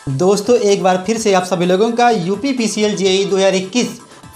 दोस्तों एक बार फिर से आप सभी लोगों का UP PCL JEE 2021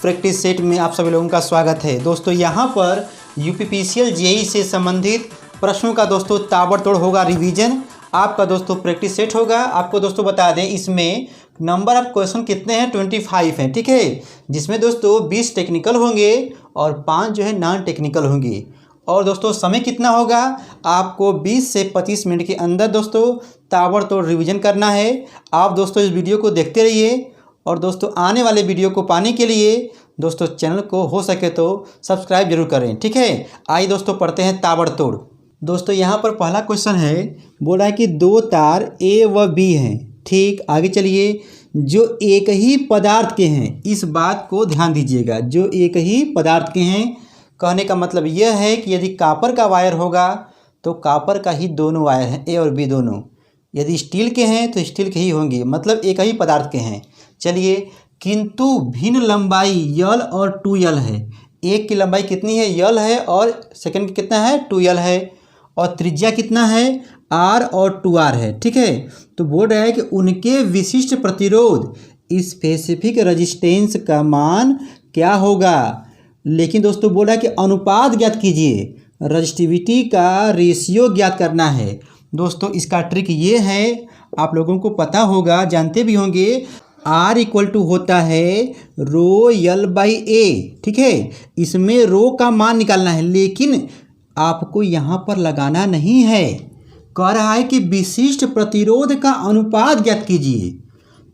practice set में आप सभी लोगों का स्वागत है। दोस्तों यहाँ पर यूपी पीसीएल जेईई से संबंधित प्रश्नों का दोस्तों ताबड़तोड़ होगा रिवीजन। आपका दोस्तों प्रैक्टिस सेट होगा। आपको दोस्तों बता दें इसमें नंबर ऑफ क्वेश्चन कितने हैं, 25 हैं, ठीक है। जिसमें दोस्तों 20 टेक्निकल होंगे और 5 जो है नॉन टेक्निकल होंगे। और दोस्तों समय कितना होगा, आपको 20 से 25 मिनट के अंदर दोस्तों ताबड़तोड़ रिवीजन करना है। आप दोस्तों इस वीडियो को देखते रहिए और दोस्तों आने वाले वीडियो को पाने के लिए दोस्तों चैनल को हो सके तो सब्सक्राइब जरूर करें, ठीक है। आइए दोस्तों पढ़ते हैं ताबड़तोड़। दोस्तों यहाँ पर पहला क्वेश्चन है, बोला है कि दो तार ए व बी हैं, ठीक। आगे चलिए, जो एक ही पदार्थ के हैं, इस बात को ध्यान दीजिएगा, जो एक ही पदार्थ के हैं। कहने का मतलब यह है कि यदि कॉपर का वायर होगा तो कॉपर का ही दोनों वायर हैं, ए और बी दोनों। यदि स्टील के हैं तो स्टील के ही होंगे, मतलब एक ही पदार्थ के हैं। चलिए, किंतु भिन्न लंबाई यल और 2l है। एक की लंबाई कितनी है, यल है, और सेकंड की कितना है, 2l है। और त्रिज्या कितना है, r और 2r है, ठीक है। तो बोल रहा है कि उनके विशिष्ट प्रतिरोध स्पेसिफिक रेजिस्टेंस का मान क्या होगा। लेकिन दोस्तों बोला कि अनुपात ज्ञात कीजिए, रजिस्टिविटी का रेशियो ज्ञात करना है। दोस्तों इसका ट्रिक ये है, आप लोगों को पता होगा, जानते भी होंगे, R = होता है रो यल बाई ए, ठीक है। इसमें रो का मान निकालना है, लेकिन आपको यहाँ पर लगाना नहीं है। कह रहा है कि विशिष्ट प्रतिरोध का अनुपात ज्ञात कीजिए।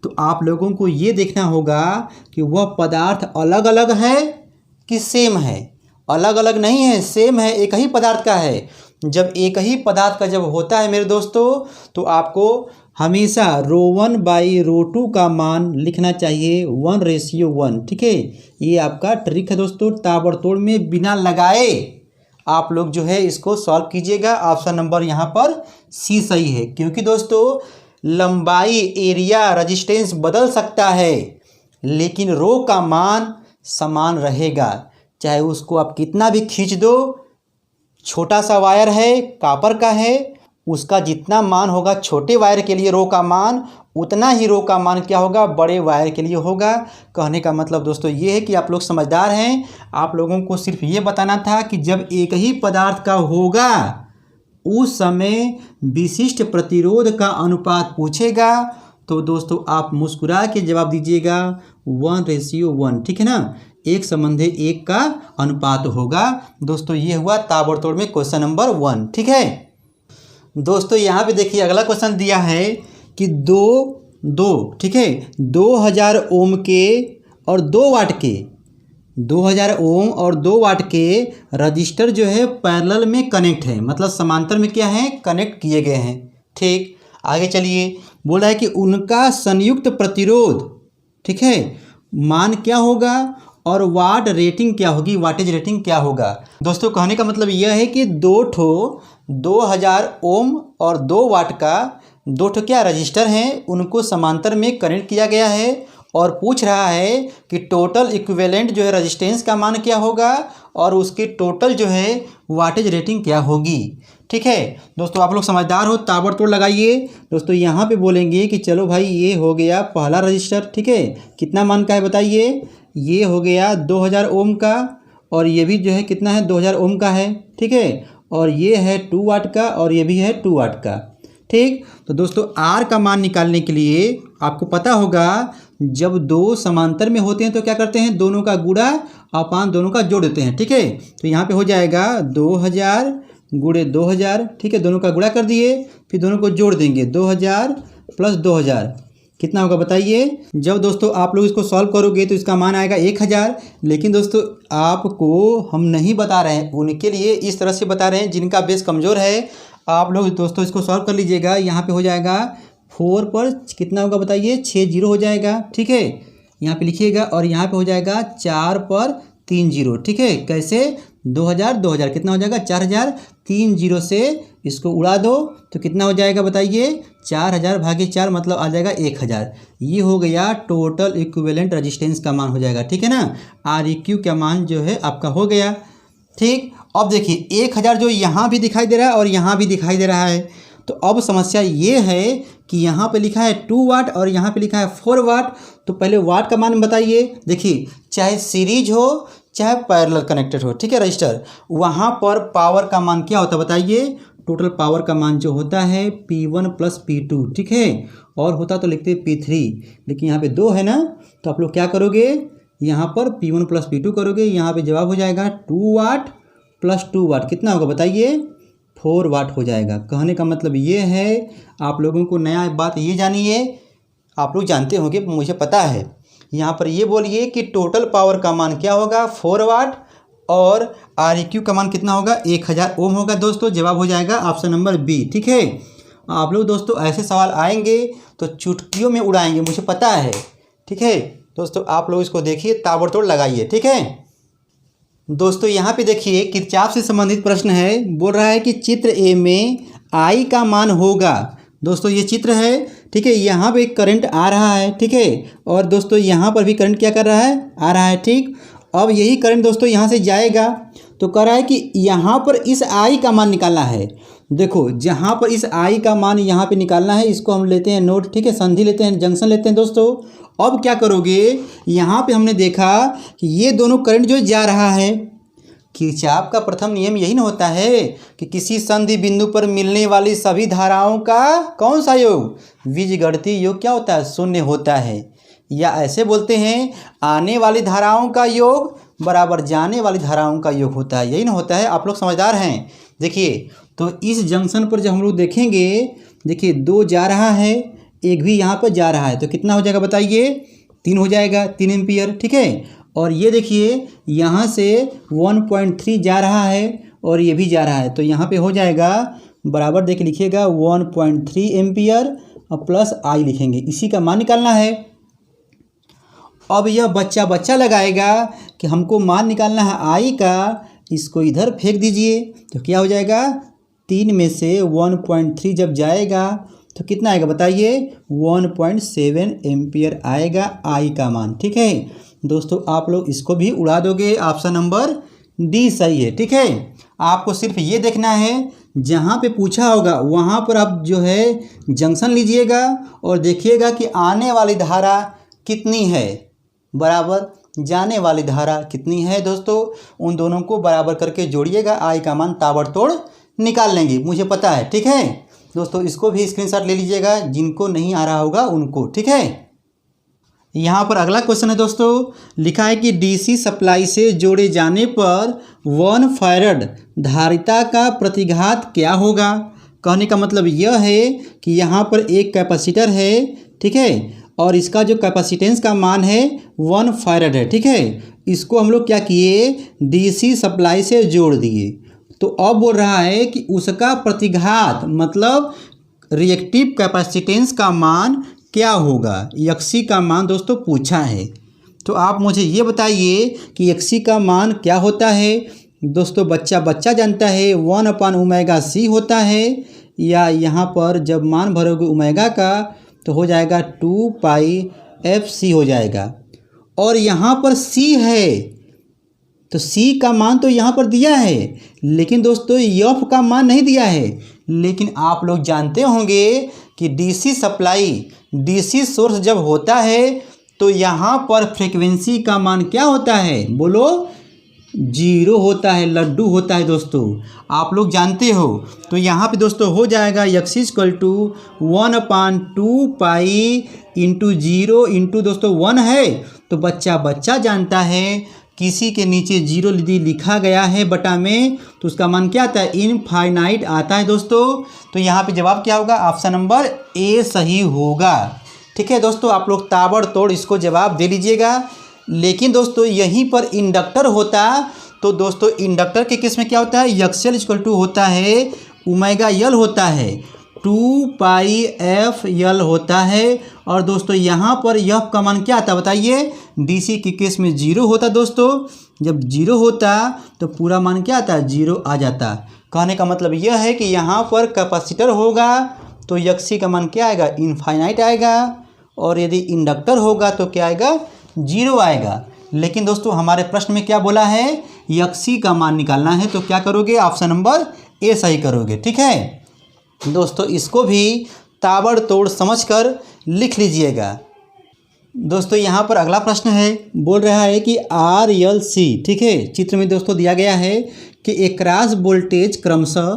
तो आप लोगों को ये देखना होगा कि वह पदार्थ अलग अलग है कि सेम है। अलग अलग नहीं है, सेम है, एक ही पदार्थ का है। जब एक ही पदार्थ का जब होता है मेरे दोस्तों, तो आपको हमेशा ρ1/ρ2 का मान लिखना चाहिए 1:1, ठीक है। ये आपका ट्रिक है दोस्तों। ताबड़तोड़ में बिना लगाए आप लोग जो है इसको सॉल्व कीजिएगा। ऑप्शन नंबर यहाँ पर सी सही है, क्योंकि दोस्तों लंबाई, एरिया, रेजिस्टेंस बदल सकता है, लेकिन रो का मान समान रहेगा। चाहे उसको आप कितना भी खींच दो, छोटा सा वायर है, कॉपर का है, उसका जितना मान होगा छोटे वायर के लिए रो का मान, उतना ही रो का मान क्या होगा, बड़े वायर के लिए होगा। कहने का मतलब दोस्तों ये है कि आप लोग समझदार हैं। आप लोगों को सिर्फ ये बताना था कि जब एक ही पदार्थ का होगा उस समय विशिष्ट प्रतिरोध का अनुपात पूछेगा, तो दोस्तों आप मुस्कुरा के जवाब दीजिएगा 1:1, ठीक है ना। 1:1 का अनुपात होगा। दोस्तों ये हुआ ताबड़तोड़ में क्वेश्चन नंबर 1, ठीक है। दोस्तों यहाँ पे देखिए अगला क्वेश्चन दिया है कि दो ठीक है, 2000 ओम के और 2 वाट के, 2000 ओम और 2 वाट के रजिस्टर जो है पैरेलल में कनेक्ट है, मतलब समांतर में क्या है, कनेक्ट किए गए हैं, ठीक। आगे चलिए, बोला है कि उनका संयुक्त प्रतिरोध, ठीक है, मान क्या होगा और वाट रेटिंग क्या होगी, वाटेज रेटिंग क्या होगा। दोस्तों कहने का मतलब यह है कि 2000 ओम और 2 वाट का 2 क्या रजिस्टर हैं, उनको समांतर में कनेक्ट किया गया है, और पूछ रहा है कि टोटल इक्विवेलेंट जो है रेजिस्टेंस का मान क्या होगा और उसकी टोटल जो है वाटेज रेटिंग क्या होगी, ठीक है। दोस्तों आप लोग समझदार हो, ताबड़तोड़ लगाइए। दोस्तों यहाँ पे बोलेंगे कि चलो भाई ये हो गया पहला रजिस्टर, ठीक है, कितना मान का है बताइए, ये हो गया 2000 ओम का, और ये भी जो है कितना है, 2000 ओम का है, ठीक है। और ये है 2 वाट का, और ये भी है 2 वाट का, ठीक। तो दोस्तों आर का मान निकालने के लिए आपको पता होगा, जब दो समांतर में होते हैं तो क्या करते हैं, दोनों का गुणा अपान दोनों का जोड़ देते हैं, ठीक है। तो यहाँ पे हो जाएगा 2000 × 2000, ठीक है, दोनों का गुणा कर दिए, फिर दोनों को जोड़ देंगे, 2000 + 2000 कितना होगा बताइए। जब दोस्तों आप लोग इसको सॉल्व करोगे तो इसका मान आएगा 1000। लेकिन दोस्तों आपको हम नहीं बता रहे हैं, उनके लिए इस तरह से बता रहे हैं जिनका बेस कमज़ोर है। आप लोग दोस्तों इसको सॉल्व कर लीजिएगा। यहाँ पे हो जाएगा 4 पर कितना होगा बताइए, 6 0 हो जाएगा, ठीक है, यहाँ पे लिखिएगा। और यहाँ पे हो जाएगा 4 पर 3 0, ठीक है। कैसे, 2000 कितना हो जाएगा, 4000, 3 0 से इसको उड़ा दो तो कितना हो जाएगा बताइए, 4000/4 मतलब आ जाएगा 1000। ये हो गया टोटल इक्विवेलेंट रेजिस्टेंस का मान हो जाएगा, ठीक है ना। Req का मान जो है आपका हो गया, ठीक। अब देखिए 1000 जो यहाँ भी दिखाई दे रहा है और यहाँ भी दिखाई दे रहा है, तो अब समस्या ये है कि यहाँ पे लिखा है 2 वाट और यहाँ पे लिखा है 4 वाट। तो पहले वाट का मान बताइए। देखिए, चाहे सीरीज हो चाहे पैरेलल कनेक्टेड हो, ठीक है, रजिस्टर, वहाँ पर पावर का मान क्या होता है बताइए। टोटल पावर का मान जो होता है P1 + P2, ठीक है, और होता तो लिखते P3, लेकिन यहाँ पे 2 है ना, तो आप लोग क्या करोगे, यहाँ पर P1 + P2 करोगे। यहाँ पे जवाब हो जाएगा 2 वाट + 2 वाट कितना होगा बताइए, 4 वाट हो जाएगा। कहने का मतलब ये है, आप लोगों को नया बात ये जानिए, आप लोग जानते होंगे, मुझे पता है। यहाँ पर ये बोलिए कि टोटल पावर का मान क्या होगा 4 वाट और REQ का मान कितना होगा 1000 ओम होगा। दोस्तों जवाब हो जाएगा ऑप्शन नंबर बी, ठीक है। आप लोग दोस्तों ऐसे सवाल आएंगे तो चुटकियों में उड़ाएंगे, मुझे पता है, ठीक है। दोस्तों आप लोग इसको देखिए, ताबड़तोड़ लगाइए, ठीक है। दोस्तों यहाँ पे देखिए, किरचॉफ से संबंधित प्रश्न है। बोल रहा है कि चित्र ए में I का मान होगा। दोस्तों ये चित्र है, ठीक है, यहाँ पे करंट आ रहा है, ठीक है, और दोस्तों यहाँ पर भी करंट क्या कर रहा है, आ रहा है, ठीक। अब यही करंट दोस्तों यहाँ से जाएगा, तो कह रहा है कि यहाँ पर इस I का मान निकालना है। देखो, जहाँ पर इस I का मान यहाँ पे निकालना है, इसको हम लेते हैं नोड, ठीक है, संधि लेते हैं, जंक्शन लेते हैं। दोस्तों अब क्या करोगे, यहाँ पे हमने देखा कि ये दोनों करंट जो जा रहा है, किरचॉफ का प्रथम नियम यही ना होता है कि किसी संधि बिंदु पर मिलने वाली सभी धाराओं का कौन सा योग, बीजगणितीय योग क्या होता है, 0 होता है। या ऐसे बोलते हैं, आने वाली धाराओं का योग बराबर जाने वाली धाराओं का योग होता है, यही ना होता है। आप लोग समझदार हैं। देखिए, तो इस जंक्शन पर जब हम लोग देखेंगे, देखिए 2 जा रहा है, एक भी यहाँ पर जा रहा है, तो कितना हो जाएगा बताइए, 3 हो जाएगा, 3 एम्पियर, ठीक है। और ये देखिए, यहाँ से 1.3 जा रहा है और ये भी जा रहा है, तो यहाँ पे हो जाएगा बराबर, देखिए लिखिएगा 1.3 एम्पियर और प्लस I लिखेंगे, इसी का मान निकालना है। अब यह बच्चा लगाएगा कि हमको मान निकालना है I का, इसको इधर फेंक दीजिए, तो क्या हो जाएगा, 3 में से 1.3 जब जाएगा तो कितना आएगा बताइए, 1.7 एम्पियर आएगा I का मान, ठीक है। दोस्तों आप लोग इसको भी उड़ा दोगे, ऑप्शन नंबर डी सही है, ठीक है। आपको सिर्फ ये देखना है, जहाँ पे पूछा होगा वहाँ पर आप जो है जंक्शन लीजिएगा और देखिएगा कि आने वाली धारा कितनी है बराबर जाने वाली धारा कितनी है। दोस्तों उन दोनों को बराबर करके जोड़िएगा, I का मान ताबड़तोड़ निकाल लेंगे, मुझे पता है, ठीक है। दोस्तों इसको भी स्क्रीनशॉट ले लीजिएगा, जिनको नहीं आ रहा होगा उनको, ठीक है। यहाँ पर अगला क्वेश्चन है दोस्तों, लिखा है कि DC सप्लाई से जोड़े जाने पर 1 फैरड धारिता का प्रतिघात क्या होगा। कहने का मतलब यह है कि यहाँ पर एक कैपेसिटर है, ठीक है, और इसका जो कैपेसिटेंस का मान है 1 फैरड है, ठीक है। इसको हम लोग क्या किए, DC सप्लाई से जोड़ दिए, तो अब बोल रहा है कि उसका प्रतिघात मतलब रिएक्टिव कैपेसिटेंस का मान क्या होगा। XC का मान दोस्तों पूछा है, तो आप मुझे ये बताइए कि XC का मान क्या होता है। दोस्तों बच्चा जानता है, 1/ωc होता है, या यहाँ पर जब मान भरोगे ओमेगा का तो हो जाएगा 2πfc हो जाएगा। और यहाँ पर C है, तो C का मान तो यहाँ पर दिया है, लेकिन दोस्तों F का मान नहीं दिया है। लेकिन आप लोग जानते होंगे कि DC सप्लाई, DC सोर्स जब होता है तो यहाँ पर फ्रीक्वेंसी का मान क्या होता है, बोलो, 0 होता है, लड्डू होता है। दोस्तों आप लोग जानते हो, तो यहाँ पे दोस्तों हो जाएगा x = 1/2π × 0 × दोस्तों 1 है, तो बच्चा जानता है, किसी के नीचे 0 यदि लिखा गया है बटा में तो उसका मान क्या आता है, इनफाइनाइट आता है। दोस्तों तो यहाँ पे जवाब क्या होगा, ऑप्शन नंबर ए सही होगा, ठीक है। दोस्तों आप लोग ताबड़तोड़ इसको जवाब दे लीजिएगा। लेकिन दोस्तों यहीं पर इंडक्टर होता, तो दोस्तों इंडक्टर के केस में क्या होता है, XL = होता है ωL होता है, 2πfL होता है। और दोस्तों यहाँ पर F का मान क्या आता है बताइए, DC के केस में 0 होता। दोस्तों जब 0 होता तो पूरा मान क्या आता है, 0 आ जाता। कहने का मतलब यह है कि यहाँ पर कैपेसिटर होगा तो XC का मान क्या आएगा, इनफाइनाइट आएगा, और यदि इंडक्टर होगा तो क्या आएगा, 0 आएगा। लेकिन दोस्तों हमारे प्रश्न में क्या बोला है, XC का मान निकालना है, तो क्या करोगे, ऑप्शन नंबर ए सही करोगे, ठीक है। दोस्तों इसको भी ताबड़तोड़ समझकर लिख लीजिएगा। दोस्तों यहाँ पर अगला प्रश्न है, बोल रहा है कि RLC, ठीक है, चित्र में दोस्तों दिया गया है कि एकरास वोल्टेज क्रमशः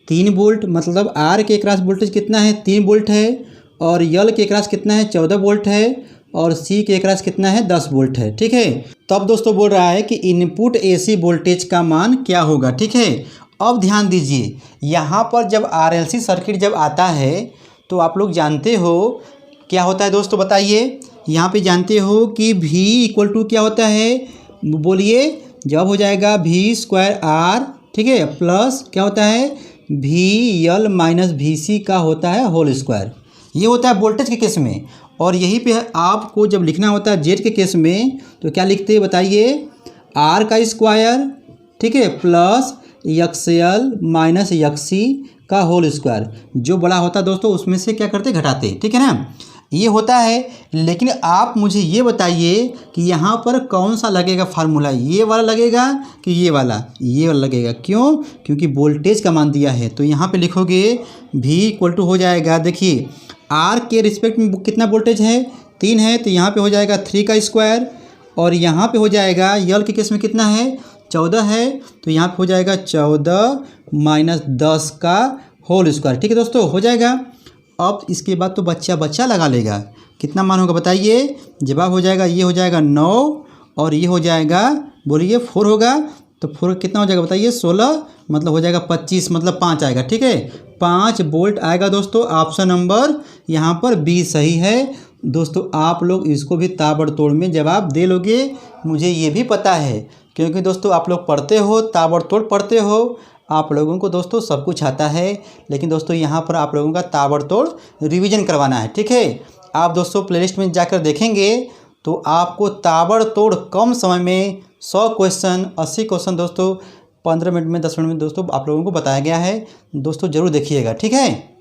3 वोल्ट, मतलब R के एकरास वोल्टेज कितना है 3 वोल्ट है, और L के एकरास कितना है 14 वोल्ट है, और C के एकरास कितना है 10 वोल्ट है, ठीक है। तब दोस्तों बोल रहा है कि इनपुट AC वोल्टेज का मान क्या होगा, ठीक है। अब ध्यान दीजिए, यहाँ पर जब RLC सर्किट जब आता है तो आप लोग जानते हो क्या होता है दोस्तों, बताइए। यहाँ पे जानते हो कि V इक्वल टू क्या होता है, बोलिए। जब हो जाएगा V²R, ठीक है, प्लस क्या होता है VL माइनस VC का होता है होल स्क्वायर। ये होता है वोल्टेज के केस में। और यहीं पे आपको जब लिखना होता है जेड के केस में तो क्या लिखते हैं बताइए, R का स्क्वायर, ठीक है, प्लस XL माइनस XC का होल स्क्वायर। जो बड़ा होता है दोस्तों उसमें से क्या करते घटाते, ठीक है ना, ये होता है। लेकिन आप मुझे ये बताइए कि यहाँ पर कौन सा लगेगा फार्मूला, ये वाला लगेगा कि ये वाला लगेगा। क्यों? क्योंकि वोल्टेज का मान दिया है। तो यहाँ पे लिखोगे V इक्वल टू हो जाएगा, देखिए R के रिस्पेक्ट में कितना वोल्टेज है 3 है, तो यहाँ पे हो जाएगा 3 का स्क्वायर, और यहाँ पे हो जाएगा L के केस में कितना है 14 है, तो यहाँ पे हो जाएगा 14 माइनस 10 का होल स्क्वायर, ठीक है दोस्तों, हो जाएगा। अब इसके बाद तो बच्चा लगा लेगा, कितना मान होगा बताइए। जवाब हो जाएगा, ये हो जाएगा 9, और ये हो जाएगा बोलिए 4 होगा, तो 4 कितना हो जाएगा बताइए 16, मतलब हो जाएगा 25, मतलब 5 आएगा, ठीक है, 5 वोल्ट आएगा दोस्तों। ऑप्शन नंबर यहाँ पर बी सही है। दोस्तों आप लोग इसको भी ताबड़तोड़ में जवाब दे लोगे, मुझे ये भी पता है, क्योंकि दोस्तों आप लोग पढ़ते हो, ताबड़तोड़ पढ़ते हो, आप लोगों को दोस्तों सब कुछ आता है। लेकिन दोस्तों यहाँ पर आप लोगों का ताबड़तोड़ रिवीजन करवाना है, ठीक है। आप दोस्तों प्लेलिस्ट में जाकर देखेंगे तो आपको ताबड़तोड़ कम समय में 100 क्वेश्चन 80 क्वेश्चन दोस्तों 15 मिनट में 10 मिनट में दोस्तों आप लोगों को बताया गया है। दोस्तों ज़रूर देखिएगा, ठीक है।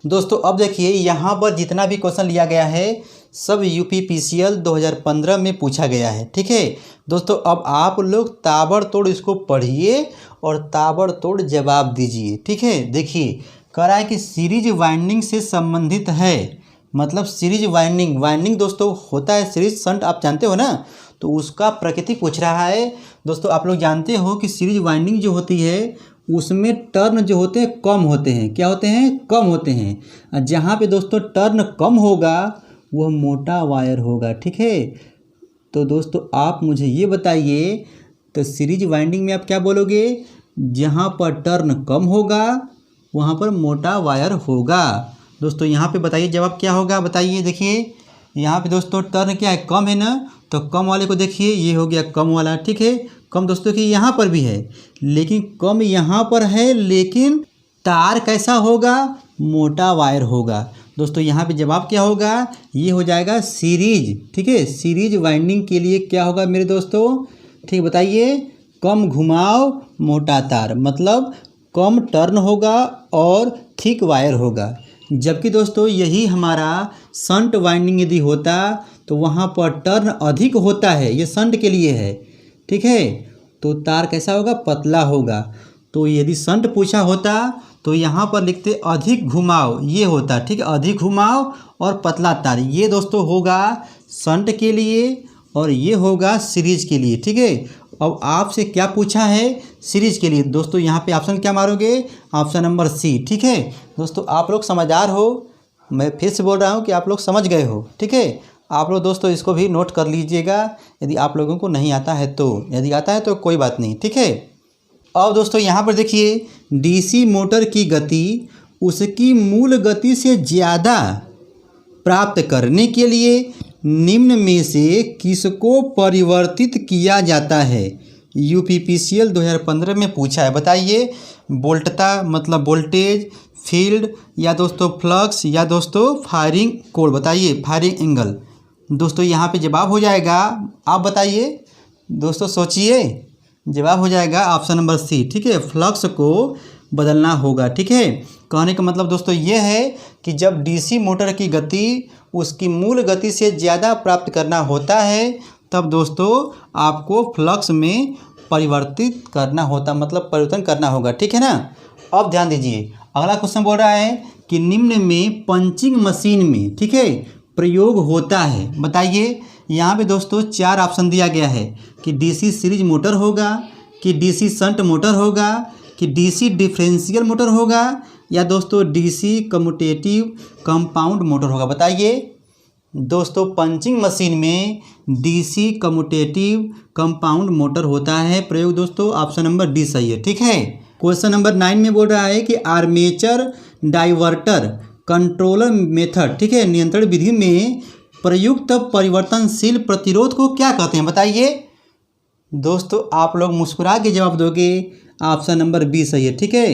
दोस्तों अब देखिए यहाँ पर जितना भी क्वेश्चन लिया गया है सब UPPCL 2015 में पूछा गया है, ठीक है दोस्तों। अब आप लोग ताबड़तोड़ इसको पढ़िए और ताबड़तोड़ जवाब दीजिए, ठीक है। देखिए कह रहा है कि सीरीज वाइंडिंग से संबंधित है, मतलब सीरीज वाइंडिंग दोस्तों होता है सीरीज शंट, आप जानते हो ना, तो उसका प्रकृति पूछ रहा है। दोस्तों आप लोग जानते हो कि सीरीज वाइंडिंग जो होती है उसमें टर्न जो होते हैं कम होते हैं, क्या होते हैं कम होते हैं। जहाँ पे दोस्तों टर्न कम होगा वह मोटा वायर होगा, ठीक है। तो दोस्तों आप मुझे ये बताइए, तो सीरीज वाइंडिंग में आप क्या बोलोगे, जहाँ पर टर्न कम होगा वहाँ पर मोटा वायर होगा। दोस्तों यहाँ पे बताइए जवाब क्या होगा, बताइए। देखिए यहाँ पे दोस्तों टर्न क्या है कम है ना, तो कम वाले को देखिए, ये हो गया कम वाला, ठीक है। कम दोस्तों की यहाँ पर भी है, लेकिन कम यहाँ पर है, लेकिन तार कैसा होगा, मोटा वायर होगा। दोस्तों यहाँ पे जवाब क्या होगा, ये हो जाएगा सीरीज, ठीक है। सीरीज वाइंडिंग के लिए क्या होगा मेरे दोस्तों, ठीक बताइए, कम घुमाव मोटा तार, मतलब कम टर्न होगा और थिक वायर होगा। जबकि दोस्तों यही हमारा शंट वाइंडिंग यदि होता तो वहाँ पर टर्न अधिक होता है, ये शंट के लिए है, ठीक है, तो तार कैसा होगा, पतला होगा। तो यदि शंट पूछा होता तो यहाँ पर लिखते अधिक घुमाव, ये होता, ठीक है, अधिक घुमाव और पतला तार, ये दोस्तों होगा शंट के लिए और ये होगा सीरीज के लिए, ठीक है। अब आपसे क्या पूछा है, सीरीज के लिए। दोस्तों यहाँ पे ऑप्शन क्या मारोगे, ऑप्शन नंबर सी, ठीक है। दोस्तों आप लोग समझदार हो, मैं फिर से बोल रहा हूँ कि आप लोग समझ गए हो, ठीक है। आप लोग दोस्तों इसको भी नोट कर लीजिएगा, यदि आप लोगों को नहीं आता है तो, यदि आता है तो कोई बात नहीं, ठीक है। अब दोस्तों यहाँ पर देखिए, डीसी मोटर की गति उसकी मूल गति से ज़्यादा प्राप्त करने के लिए निम्न में से किसको परिवर्तित किया जाता है। UPPCL 2015 में पूछा है, बताइए। वोल्टता मतलब वोल्टेज, फील्ड, या दोस्तों फ्लक्स, या दोस्तों फायरिंग कोण, बताइए, फायरिंग एंगल। दोस्तों यहाँ पे जवाब हो जाएगा, आप बताइए दोस्तों, सोचिए, जवाब हो जाएगा ऑप्शन नंबर सी, ठीक है। फ्लक्स को बदलना होगा, ठीक है। कहने का मतलब दोस्तों ये है कि जब डीसी मोटर की गति उसकी मूल गति से ज़्यादा प्राप्त करना होता है तब दोस्तों आपको फ्लक्स में परिवर्तित करना होता, मतलब परिवर्तन करना होगा, ठीक है ना। अब ध्यान दीजिए, अगला क्वेश्चन बोल रहा है कि निम्न में पंचिंग मशीन में, ठीक है, प्रयोग होता है। बताइए। यहाँ पे दोस्तों 4 ऑप्शन दिया गया है कि डीसी सीरीज मोटर होगा, कि डीसी शंट मोटर होगा, कि डीसी डिफरेंशियल मोटर होगा, या दोस्तों डीसी कम्यूटेटिव कंपाउंड मोटर होगा। बताइए दोस्तों, पंचिंग मशीन में डीसी कम्यूटेटिव कंपाउंड मोटर होता है प्रयोग। दोस्तों ऑप्शन नंबर डी सही है, ठीक है। क्वेश्चन नंबर 9 में बोल रहा है कि आर्मेचर डाइवर्टर कंट्रोलर मेथड, ठीक है, नियंत्रण विधि में प्रयुक्त परिवर्तनशील प्रतिरोध को क्या कहते हैं। बताइए दोस्तों, आप लोग मुस्कुरा के जवाब दोगे। ऑप्शन नंबर बी सही है, ठीक है।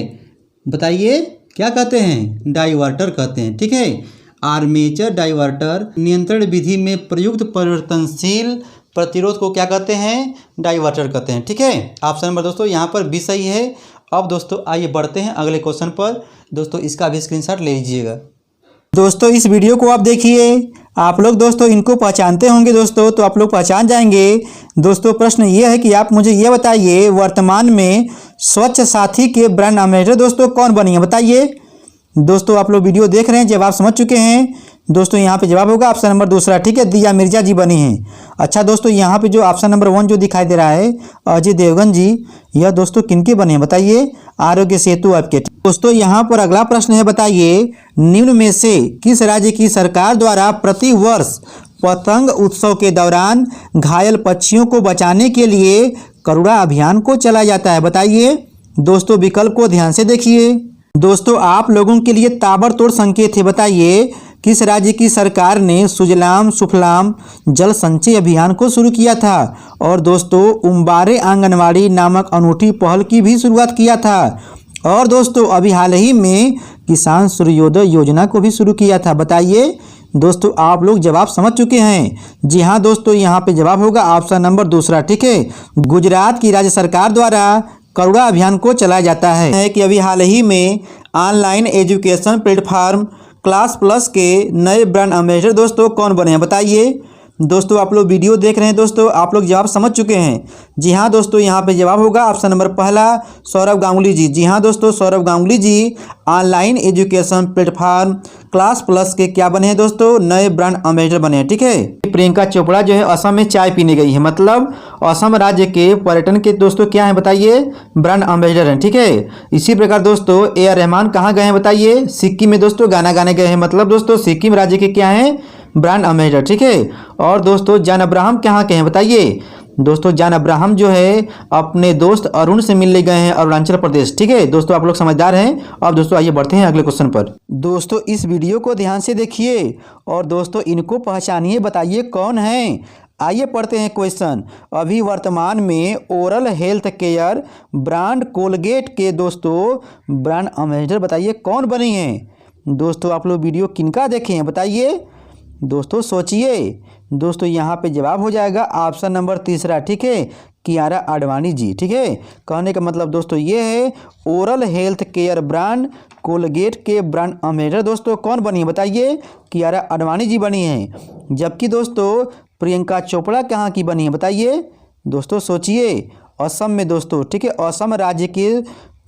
बताइए क्या कहते हैं, डाइवर्टर कहते हैं, ठीक है। आर्मेचर डाइवर्टर नियंत्रण विधि में प्रयुक्त परिवर्तनशील प्रतिरोध को क्या कहते हैं, डाइवर्टर कहते हैं, ठीक है। ऑप्शन नंबर दोस्तों यहाँ पर बी सही है। अब दोस्तों आइए बढ़ते हैं अगले क्वेश्चन पर। दोस्तों इसका भी स्क्रीनशॉट ले लीजिएगा। दोस्तों इस वीडियो को आप देखिए, आप लोग दोस्तों इनको पहचानते होंगे दोस्तों, तो आप लोग पहचान जाएंगे। दोस्तों प्रश्न ये है कि आप मुझे ये बताइए, वर्तमान में स्वच्छ साथी के ब्रांड एम्बेसडर दोस्तों कौन बनी है। बताइए दोस्तों, आप लोग वीडियो देख रहे हैं, जवाब समझ चुके हैं। दोस्तों यहाँ पे जवाब होगा ऑप्शन नंबर दूसरा, ठीक है, दिया मिर्जा जी बनी हैं। अच्छा दोस्तों, यहाँ पे जो ऑप्शन नंबर 1 जो दिखाई दे रहा है अजय देवगन जी, यह दोस्तों किनके बने हैं। बताइए, आरोग्य सेतु ऐप के। दोस्तों यहाँ पर अगला प्रश्न है, बताइए निम्न में से किस राज्य की सरकार द्वारा प्रति वर्ष पतंग उत्सव के दौरान घायल पक्षियों को बचाने के लिए करुणा अभियान को चलाया जाता है। बताइए दोस्तों, विकल्प को ध्यान से देखिए। दोस्तों आप लोगों के लिए ताबड़तोड़ संकेत है। बताइए किस राज्य की सरकार ने सुजलाम सुफलाम जल संचय अभियान को शुरू किया था, और दोस्तों उम्बारे आंगनवाड़ी नामक अनूठी पहल की भी शुरुआत किया था, और दोस्तों अभी हाल ही में किसान सूर्योदय योजना को भी शुरू किया था। बताइए दोस्तों, आप लोग जवाब समझ चुके हैं। जी हाँ दोस्तों, यहाँ पे जवाब होगा ऑप्शन नंबर दूसरा, ठीक है। गुजरात की राज्य सरकार द्वारा करुणा अभियान को चलाया जाता है कि अभी हाल ही में online education platform class plus के नए ब्रांड एम्बेसडर दोस्तों कौन बने हैं। बताइए दोस्तों, आप लोग वीडियो देख रहे हैं दोस्तों, आप लोग जवाब समझ चुके हैं। जी हाँ दोस्तों, यहाँ पे जवाब होगा ऑप्शन नंबर पहला, सौरभ गांगुली जी। जी हाँ दोस्तों, Saurabh Ganguly ji online education platform class plus के क्या बने हैं दोस्तों, नए ब्रांड एम्बेसडर बने हैं, ठीक है। प्रियंका चोपड़ा जो है असम में चाय पीने गई है, मतलब असम राज्य के पर्यटन के दोस्तों क्या है, बताइए ब्रांड एम्बेसडर हैं, ठीक है। इसी प्रकार दोस्तों ए आर रहमान कहाँ गए हैं, बताइए सिक्किम में दोस्तों गाना गाने गए हैं, मतलब दोस्तों सिक्किम राज्य के क्या हैं, ब्रांड एम्बेसडर, ठीक है। और दोस्तों जॉन अब्राहम कहाँ के हैं, बताइए दोस्तों जॉन अब्राहम जो है अपने दोस्त अरुण से मिलने गए हैं अरुणाचल प्रदेश, ठीक है। दोस्तों आप लोग समझदार हैं। अब दोस्तों आइए बढ़ते हैं अगले क्वेश्चन पर। दोस्तों इस वीडियो को ध्यान से देखिए और दोस्तों इनको पहचानिए, बताइए कौन है। आइए पढ़ते हैं क्वेश्चन। अभी वर्तमान में oral health care brand Colgate के दोस्तों ब्रांड एम्बेसडर बताइए कौन बनी हैं। दोस्तों आप लोग वीडियो किनका देखे हैं, बताइए दोस्तों, सोचिए। दोस्तों यहाँ पे जवाब हो जाएगा ऑप्शन नंबर तीसरा, ठीक है, कियारा आडवाणी जी, ठीक है। कहने का मतलब दोस्तों ये है oral health care brand Colgate के ब्रांड एम्बेसडर दोस्तों कौन बनी है, बताइए कियारा आडवाणी जी बनी हैं। जबकि दोस्तों प्रियंका चोपड़ा कहाँ की बनी है, बताइए दोस्तों, सोचिए असम में दोस्तों, ठीक है, असम राज्य के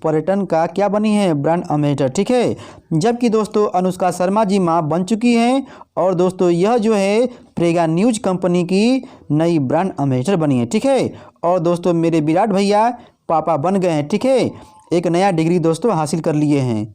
पर्यटन का क्या बनी है, ब्रांड एम्बेसडर, ठीक है। जबकि दोस्तों अनुष्का शर्मा जी मां बन चुकी हैं और दोस्तों यह जो है प्रेगा न्यूज कंपनी की नई ब्रांड एम्बेसडर बनी है, ठीक है। और दोस्तों मेरे विराट भैया पापा बन गए हैं, ठीक है, एक नया डिग्री दोस्तों हासिल कर लिए हैं।